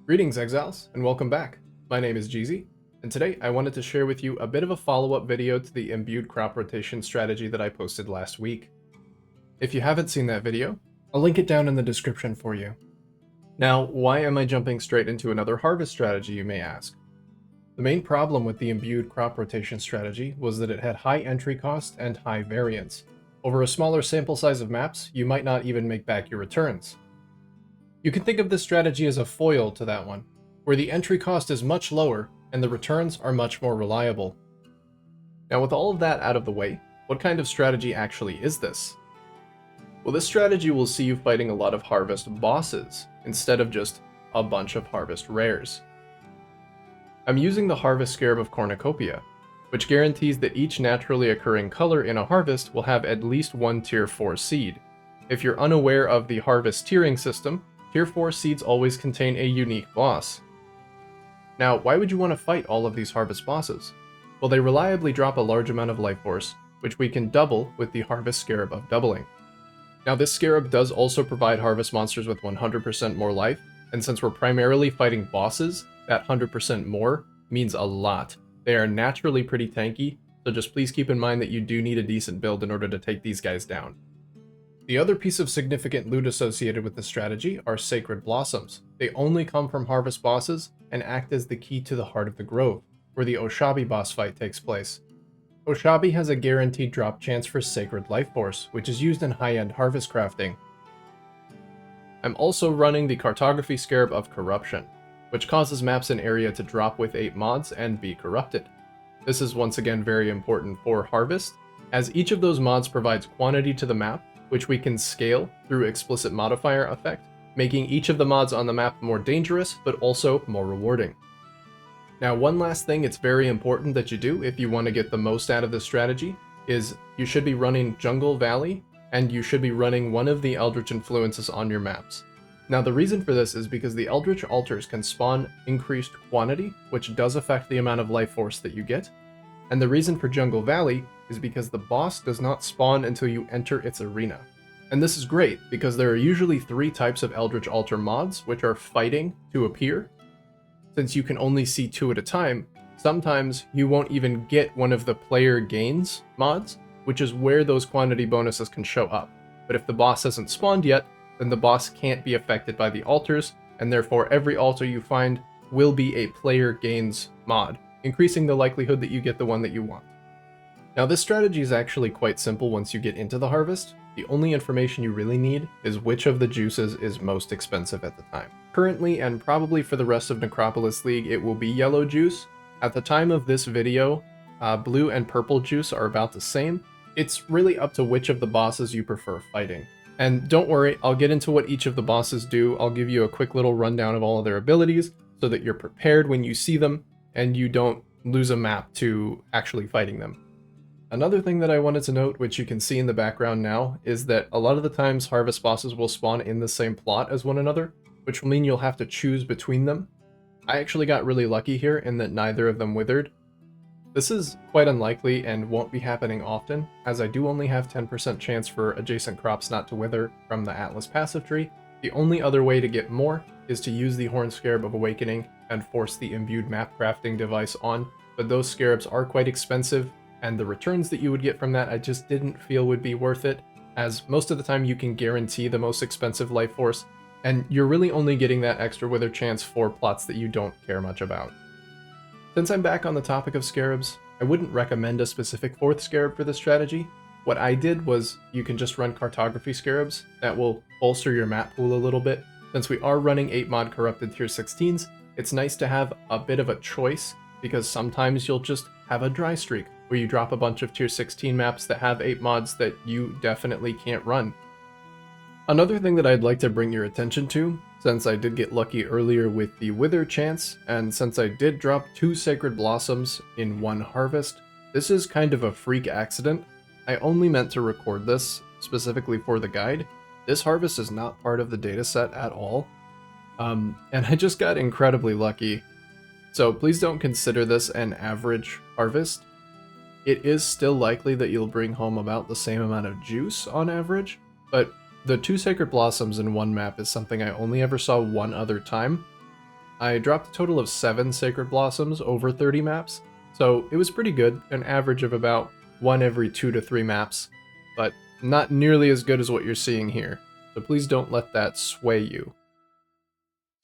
Greetings, Exiles, and welcome back. My name is Jeezy, and today I wanted to share with you a bit of a follow-up video to the Imbued Crop Rotation strategy that I posted last week. If you haven't seen that video, I'll link it down in the description for you. Now, why am I jumping straight into another harvest strategy, you may ask? The main problem with the Imbued Crop Rotation strategy was that it had high entry cost and high variance. Over a smaller sample size of maps, you might not even make back your returns. You can think of this strategy as a foil to that one, where the entry cost is much lower and the returns are much more reliable. Now, with all of that out of the way, what kind of strategy actually is this? Well, this strategy will see you fighting a lot of harvest bosses instead of just a bunch of harvest rares. I'm using the Harvest Scarab of Cornucopia, which guarantees that each naturally occurring color in a harvest will have at least one tier 4 seed. If you're unaware of the harvest tiering system, tier 4 seeds always contain a unique boss. Now, why would you want to fight all of these harvest bosses? Well, they reliably drop a large amount of life force, which we can double with the Harvest Scarab of Doubling. Now, this scarab does also provide harvest monsters with 100% more life, and since we're primarily fighting bosses, that 100% more means a lot. They are naturally pretty tanky, so just please keep in mind that you do need a decent build in order to take these guys down. The other piece of significant loot associated with this strategy are Sacred Blossoms. They only come from harvest bosses and act as the key to the Heart of the Grove, where the Oshabi boss fight takes place. Oshabi has a guaranteed drop chance for Sacred Life Force, which is used in high-end harvest crafting. I'm also running the Cartography Scarab of Corruption, which causes maps in area to drop with 8 mods and be corrupted. This is once again very important for harvest, as each of those mods provides quantity to the map, which we can scale through explicit modifier effect, making each of the mods on the map more dangerous, but also more rewarding. Now, one last thing it's very important that you do if you want to get the most out of this strategy is you should be running Jungle Valley, and you should be running one of the Eldritch influences on your maps. Now, the reason for this is because the Eldritch altars can spawn increased quantity, which does affect the amount of life force that you get, and the reason for Jungle Valley is because the boss does not spawn until you enter its arena. And this is great, because there are usually 3 types of Eldritch Altar mods, which are fighting to appear. Since you can only see 2 at a time, sometimes you won't even get one of the player gains mods, which is where those quantity bonuses can show up. But if the boss hasn't spawned yet, then the boss can't be affected by the altars, and therefore every altar you find will be a player gains mod, increasing the likelihood that you get the one that you want. Now, this strategy is actually quite simple once you get into the harvest. The only information you really need is which of the juices is most expensive at the time. Currently, and probably for the rest of Necropolis League, it will be yellow juice. At the time of this video, blue and purple juice are about the same. It's really up to which of the bosses you prefer fighting. And don't worry, I'll get into what each of the bosses do. I'll give you a quick little rundown of all of their abilities so that you're prepared when you see them and you don't lose a map to actually fighting them. Another thing that I wanted to note, which you can see in the background now, is that a lot of the times harvest bosses will spawn in the same plot as one another, which will mean you'll have to choose between them. I actually got really lucky here in that neither of them withered. This is quite unlikely and won't be happening often, as I do only have 10% chance for adjacent crops not to wither from the Atlas passive tree. The only other way to get more is to use the Horn Scarab of Awakening and force the Imbued Map Crafting device on, but those scarabs are quite expensive, and the returns that you would get from that I just didn't feel would be worth it, as most of the time you can guarantee the most expensive life force, and you're really only getting that extra wither chance for plots that you don't care much about. Since I'm back on the topic of scarabs, I wouldn't recommend a specific 4th scarab for this strategy. What I did was you can just run Cartography Scarabs. That will bolster your map pool a little bit. Since we are running 8 mod corrupted tier 16s, it's nice to have a bit of a choice, because sometimes you'll just have a dry streak where you drop a bunch of tier 16 maps that have 8 mods that you definitely can't run. Another thing that I'd like to bring your attention to, since I did get lucky earlier with the wither chance, and since I did drop 2 Sacred Blossoms in one harvest, this is kind of a freak accident. I only meant to record this specifically for the guide. This harvest is not part of the dataset at all, and I just got incredibly lucky. So please don't consider this an average harvest. It is still likely that you'll bring home about the same amount of juice on average, but the 2 Sacred Blossoms in one map is something I only ever saw one other time. I dropped a total of 7 Sacred Blossoms over 30 maps, so it was pretty good, an average of about 1 every 2 to 3 maps, but not nearly as good as what you're seeing here, so please don't let that sway you.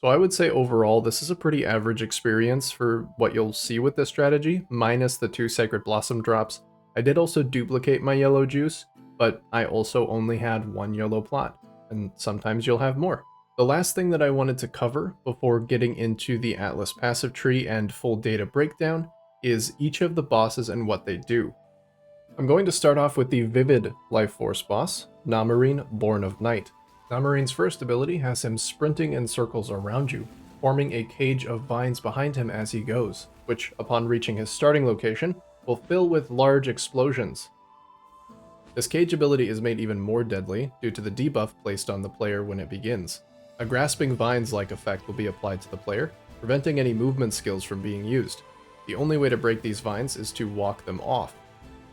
So I would say overall this is a pretty average experience for what you'll see with this strategy, minus the 2 Sacred Blossom drops. I did also duplicate my yellow juice, but I also only had 1 yellow plot, and sometimes you'll have more. The last thing that I wanted to cover before getting into the Atlas passive tree and full data breakdown is each of the bosses and what they do. I'm going to start off with the Vivid Life Force boss, Namharin, Born of Night. Namharin's first ability has him sprinting in circles around you, forming a cage of vines behind him as he goes, which, upon reaching his starting location, will fill with large explosions. This cage ability is made even more deadly due to the debuff placed on the player when it begins. A grasping vines-like effect will be applied to the player, preventing any movement skills from being used. The only way to break these vines is to walk them off.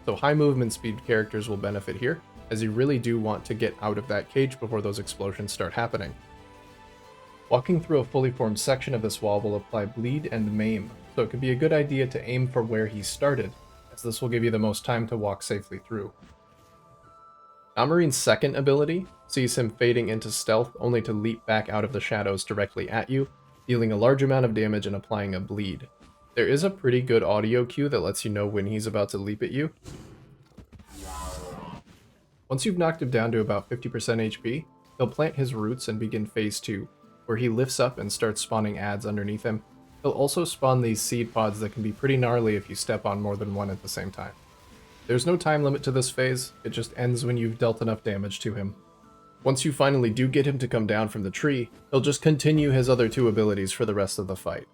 So high movement speed characters will benefit here, as you really do want to get out of that cage before those explosions start happening. Walking through a fully formed section of this wall will apply Bleed and Maim, so it can be a good idea to aim for where he started, as this will give you the most time to walk safely through. Namharin's second ability sees him fading into stealth only to leap back out of the shadows directly at you, dealing a large amount of damage and applying a bleed. There is a pretty good audio cue that lets you know when he's about to leap at you. Once you've knocked him down to about 50% HP, he'll plant his roots and begin phase 2, where he lifts up and starts spawning adds underneath him. He'll also spawn these seed pods that can be pretty gnarly if you step on more than one at the same time. There's no time limit to this phase, it just ends when you've dealt enough damage to him. Once you finally do get him to come down from the tree, he'll just continue his other 2 abilities for the rest of the fight.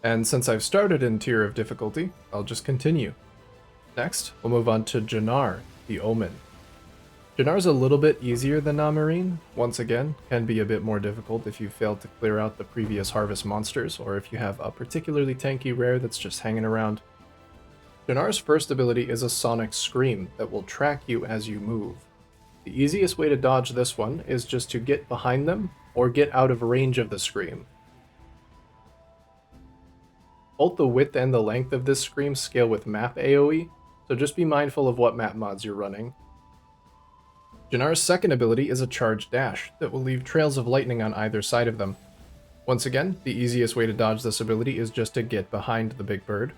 And since I've started in tier of difficulty, I'll just continue. Next, we'll move on to Janaar, the Omen. Janar's a little bit easier than Namharin, once again, can be a bit more difficult if you failed to clear out the previous harvest monsters, or if you have a particularly tanky rare that's just hanging around. Janar's first ability is a sonic scream that will track you as you move. The easiest way to dodge this one is just to get behind them, or get out of range of the scream. Both the width and the length of this scream scale with map AoE, so just be mindful of what map mods you're running. Janar's second ability is a charge dash that will leave trails of lightning on either side of them. Once again, the easiest way to dodge this ability is just to get behind the big bird.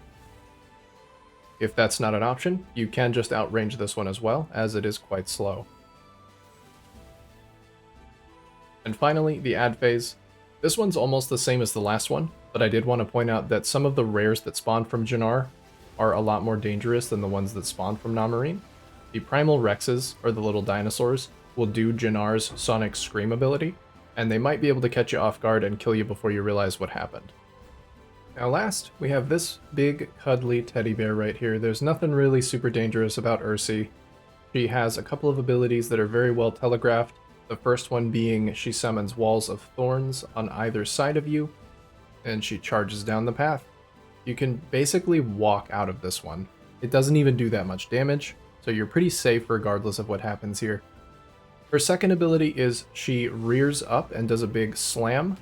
If that's not an option, you can just outrange this one as well, as it is quite slow. And finally, the add phase. This one's almost the same as the last one, but I did want to point out that some of the rares that spawn from Janaar are a lot more dangerous than the ones that spawn from Namharin. The Primal Rexes, or the little dinosaurs, will do Janaar's Sonic Scream ability, and they might be able to catch you off guard and kill you before you realize what happened. Now last, we have this big, cuddly teddy bear right here. There's nothing really super dangerous about Ersi. She has a couple of abilities that are very well telegraphed. The first one being she summons walls of thorns on either side of you, and she charges down the path. You can basically walk out of this one. It doesn't even do that much damage, so you're pretty safe regardless of what happens here. Her second ability is she rears up and does a big slam.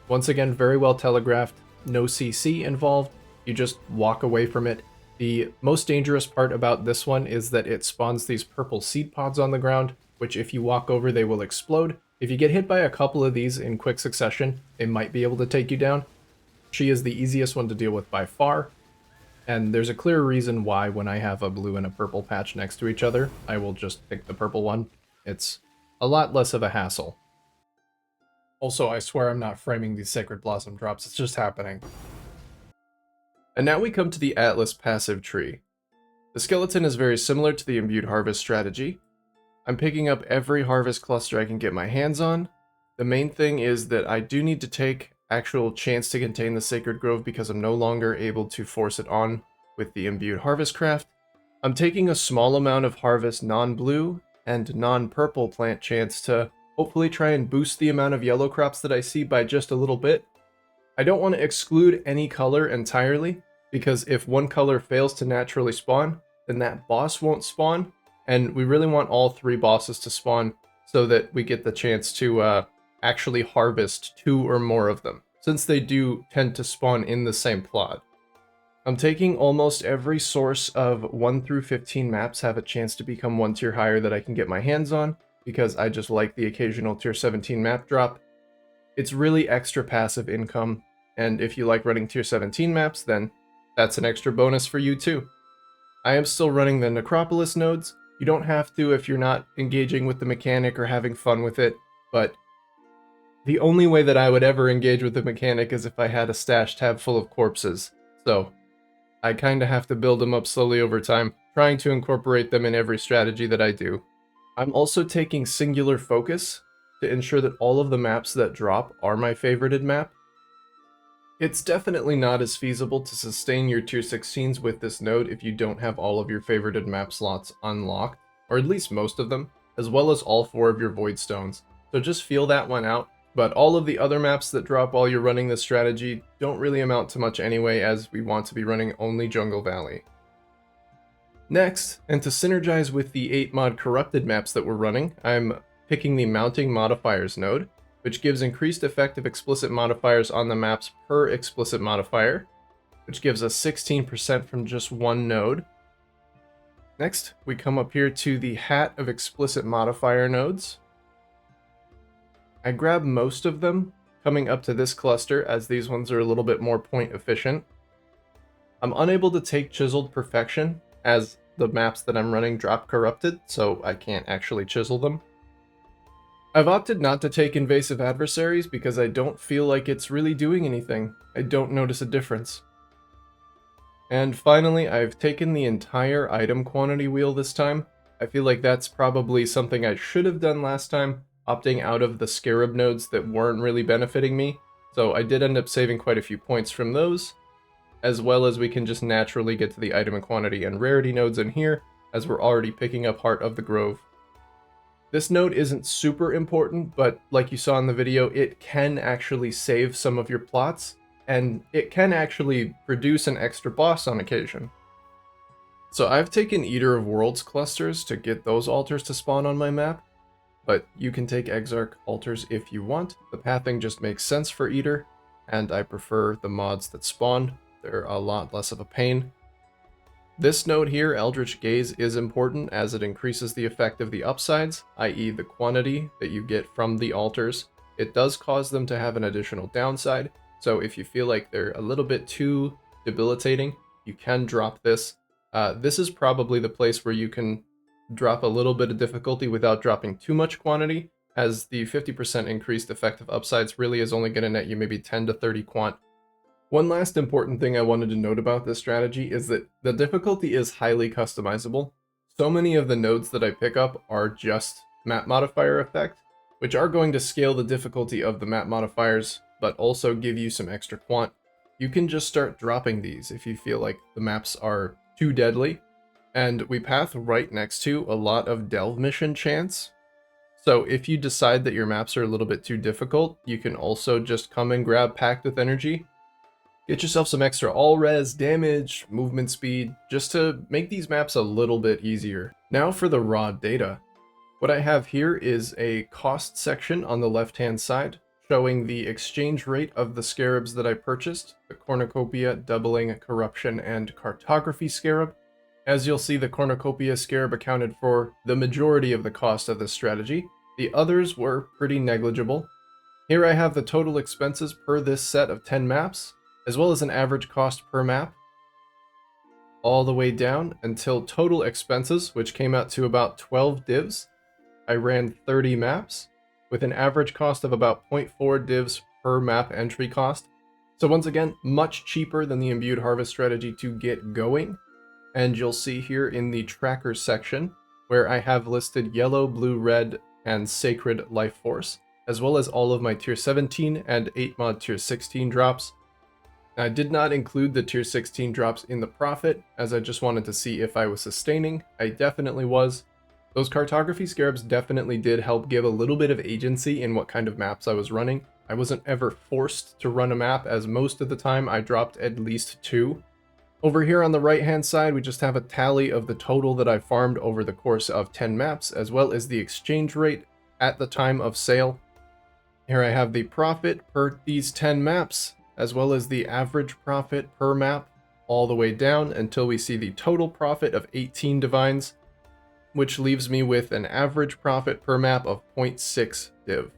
Once again, very well telegraphed, no CC involved, you just walk away from it. The most dangerous part about this one is that it spawns these purple seed pods on the ground, which if you walk over they will explode. If you get hit by a couple of these in quick succession, they might be able to take you down. She is the easiest one to deal with by far. And there's a clear reason why when I have a blue and a purple patch next to each other, I will just pick the purple one. It's a lot less of a hassle. Also, I swear I'm not framing these Sacred Blossom drops, it's just happening. And now we come to the Atlas passive tree. The skeleton is very similar to the Imbued Harvest strategy. I'm picking up every harvest cluster I can get my hands on. The main thing is that I do need to take actual chance to contain the Sacred Grove because I'm no longer able to force it on with the Imbued Harvest craft. I'm taking a small amount of Harvest non-blue and non-purple plant chance to hopefully try and boost the amount of yellow crops that I see by just a little bit. I don't want to exclude any color entirely, because if one color fails to naturally spawn, then that boss won't spawn, and we really want all 3 bosses to spawn so that we get the chance to actually harvest 2 or more of them. since they do tend to spawn in the same plot. I'm taking almost every source of 1 through 15 maps have a chance to become 1 tier higher that I can get my hands on, because I just like the occasional tier 17 map drop. It's really extra passive income, and if you like running tier 17 maps, then that's an extra bonus for you too. I am still running the Necropolis nodes. You don't have to if you're not engaging with the mechanic or having fun with it, but the only way that I would ever engage with the mechanic is if I had a stash tab full of corpses. So I kinda have to build them up slowly over time, trying to incorporate them in every strategy that I do. I'm also taking singular focus to ensure that all of the maps that drop are my favorited map. It's definitely not as feasible to sustain your tier 16s with this node if you don't have all of your favorited map slots unlocked, or at least most of them, as well as all 4 of your void stones. So just feel that one out. But all of the other maps that drop while you're running this strategy don't really amount to much anyway, as we want to be running only Jungle Valley. Next, and to synergize with the 8 mod corrupted maps that we're running, I'm picking the Mounting Modifiers node, which gives increased effective explicit modifiers on the maps per explicit modifier, which gives us 16% from just one node. Next, we come up here to the Hat of Explicit Modifier nodes. I grab most of them coming up to this cluster, as these ones are a little bit more point efficient. I'm unable to take Chiseled Perfection, as the maps that I'm running drop Corrupted, so I can't actually chisel them. I've opted not to take Invasive Adversaries because I don't feel like it's really doing anything. I don't notice a difference. And finally, I've taken the entire item quantity wheel this time. I feel like that's probably something I should have done last time, opting out of the Scarab nodes that weren't really benefiting me, so I did end up saving quite a few points from those, as well as we can just naturally get to the item and quantity and rarity nodes in here, as we're already picking up Heart of the Grove. This node isn't super important, but like you saw in the video, it can actually save some of your plots, and it can actually produce an extra boss on occasion. So I've taken Eater of Worlds clusters to get those altars to spawn on my map, but you can take Exarch altars if you want. The pathing just makes sense for Eater, and I prefer the mods that spawn. They're a lot less of a pain. This node here, Eldritch Gaze, is important as it increases the effect of the upsides, i.e. the quantity that you get from the altars. It does cause them to have an additional downside, so if you feel like they're a little bit too debilitating, you can drop this. This is probably the place where you can drop a little bit of difficulty without dropping too much quantity, as the 50% increased effective upsides really is only going to net you maybe 10 to 30 quant. One last important thing I wanted to note about this strategy is that the difficulty is highly customizable. So many of the nodes that I pick up are just map modifier effect, which are going to scale the difficulty of the map modifiers, but also give you some extra quant. You can just start dropping these if you feel like the maps are too deadly, and we path right next to a lot of Delve mission chance. So if you decide that your maps are a little bit too difficult, you can also just come and grab Packed with Energy. Get yourself some extra all-res, damage, movement speed, just to make these maps a little bit easier. Now for the raw data. What I have here is a cost section on the left-hand side, showing the exchange rate of the scarabs that I purchased, the Cornucopia, Doubling, Corruption, and Cartography Scarab. As you'll see, the Cornucopia Scarab accounted for the majority of the cost of this strategy. The others were pretty negligible. Here I have the total expenses per this set of 10 maps, as well as an average cost per map, all the way down until total expenses, which came out to about 12 divs. I ran 30 maps, with an average cost of about 0.4 divs per map entry cost. So once again, much cheaper than the Imbued Harvest strategy to get going. And you'll see here in the trackers section, where I have listed yellow, blue, red, and sacred life force, as well as all of my tier 17 and 8 mod tier 16 drops. I did not include the tier 16 drops in the profit, as I just wanted to see if I was sustaining. I definitely was. Those cartography scarabs definitely did help give a little bit of agency in what kind of maps I was running. I wasn't ever forced to run a map, as most of the time I dropped at least 2. Over here on the right hand side, we just have a tally of the total that I farmed over the course of 10 maps, as well as the exchange rate at the time of sale. Here I have the profit per these 10 maps, as well as the average profit per map, all the way down until we see the total profit of 18 divines, which leaves me with an average profit per map of 0.6 div.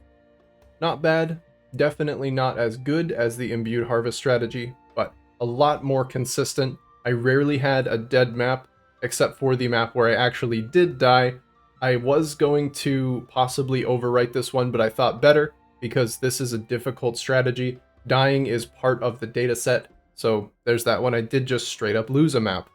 Not bad, definitely not as good as the Imbued Harvest strategy, but a lot more consistent. I rarely had a dead map, except for the map where I actually did die. I was going to possibly overwrite this one, but I thought better, because this is a difficult strategy. Dying is part of the dataset, so there's that one. I did just straight up lose a map.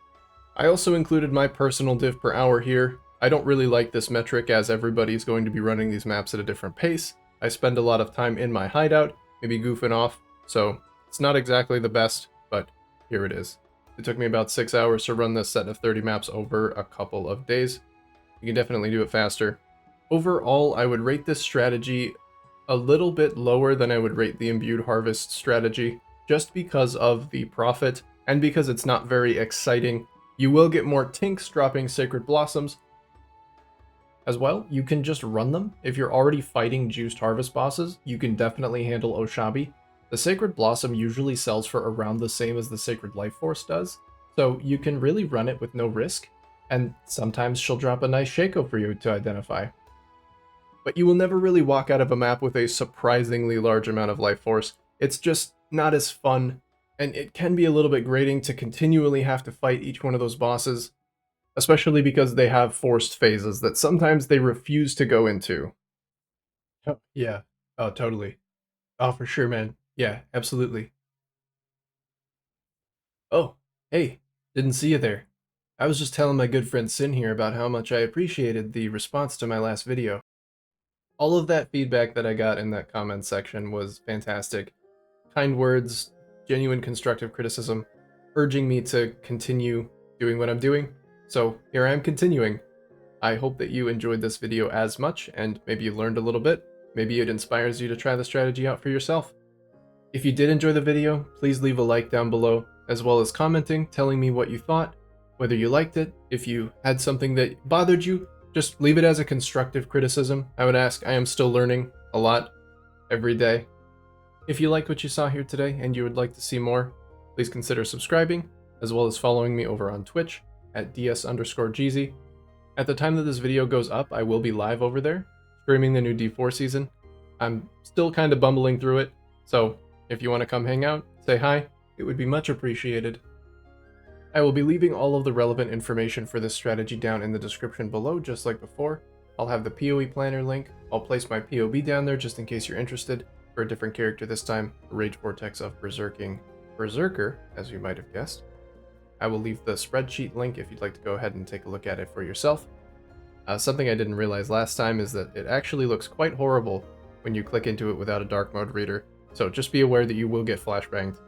I also included my personal div per hour here. I don't really like this metric as everybody's going to be running these maps at a different pace. I spend a lot of time in my hideout, maybe goofing off, so it's not exactly the best, but here it is. It took me about 6 hours to run this set of 30 maps over a couple of days. You can definitely do it faster. Overall, I would rate this strategy a little bit lower than I would rate the Imbued Harvest strategy, just because of the profit, and because it's not very exciting. You will get more tinks dropping Sacred Blossoms. As well, you can just run them. If you're already fighting Juiced Harvest bosses, you can definitely handle Oshabi. The Sacred Blossom usually sells for around the same as the Sacred Life Force does, so you can really run it with no risk, and sometimes she'll drop a nice Shaco for you to identify. But you will never really walk out of a map with a surprisingly large amount of life force. It's just not as fun, and it can be a little bit grating to continually have to fight each one of those bosses, especially because they have forced phases that sometimes they refuse to go into. Oh, yeah. Oh, totally. Oh, for sure, man. Yeah, absolutely. Oh, hey, didn't see you there. I was just telling my good friend Sin here about how much I appreciated the response to my last video. All of that feedback that I got in that comment section was fantastic. Kind words, genuine constructive criticism, urging me to continue doing what I'm doing. So here I am continuing. I hope that you enjoyed this video as much, and maybe you learned a little bit. Maybe it inspires you to try the strategy out for yourself. If you did enjoy the video, please leave a like down below, as well as commenting, telling me what you thought, whether you liked it, if you had something that bothered you, just leave it as a constructive criticism. I would ask, I am still learning a lot every day. If you liked what you saw here today and you would like to see more, please consider subscribing, as well as following me over on Twitch at ds_Jeezy. At the time that this video goes up, I will be live over there, streaming the new D4 season. I'm still kind of bumbling through it, so if you want to come hang out, say hi, it would be much appreciated. I will be leaving all of the relevant information for this strategy down in the description below, just like before. I'll have the PoE planner link. I'll place my POB down there just in case you're interested, for a different character this time, Rage Vortex of Berserker, as you might have guessed. I will leave the spreadsheet link if you'd like to go ahead and take a look at it for yourself. Something I didn't realize last time is that it actually looks quite horrible when you click into it without a dark mode reader, so just be aware that you will get flashbanged.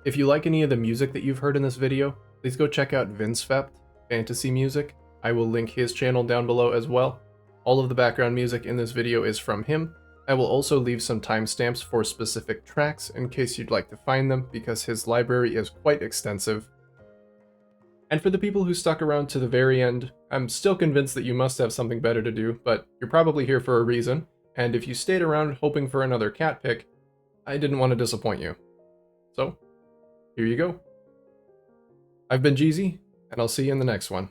If you like any of the music that you've heard in this video, please go check out Vindsvept Fantasy Music. I will link his channel down below as well. All of the background music in this video is from him. I will also leave some timestamps for specific tracks in case you'd like to find them, because his library is quite extensive. And for the people who stuck around to the very end, I'm still convinced that you must have something better to do, but you're probably here for a reason, and if you stayed around hoping for another cat pick, I didn't want to disappoint you. So, here you go. I've been Jeezy, and I'll see you in the next one.